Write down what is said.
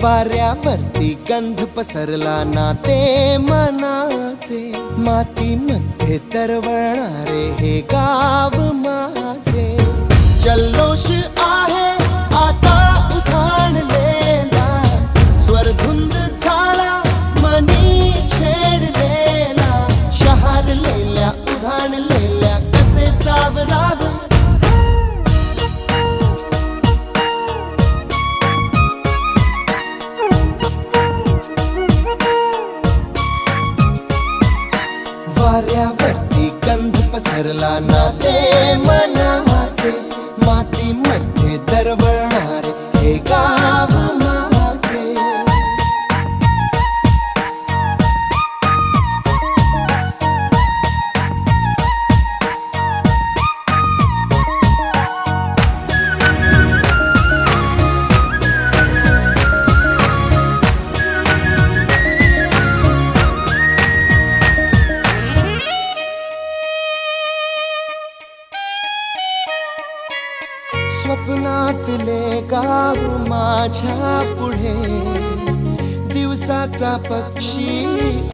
वाऱ्यावरती गंध पसरला ना ते मनाचे, मातीमध्ये तरवळणारे हे गाव माझे. जल्लोष आहे आता उधाणलेला, स्वरधुंद झाला मनी छेडलेला. शहारलेल्या उधाणलेल्या कसे सावरावे, वाऱ्यावरती गंध पसरला ना ते मनाचे, मातीमध्ये दरवळणारे हे गाव माझे. स्वप्नातले गाव माझ्या पुढे, दिवसाचा पक्षी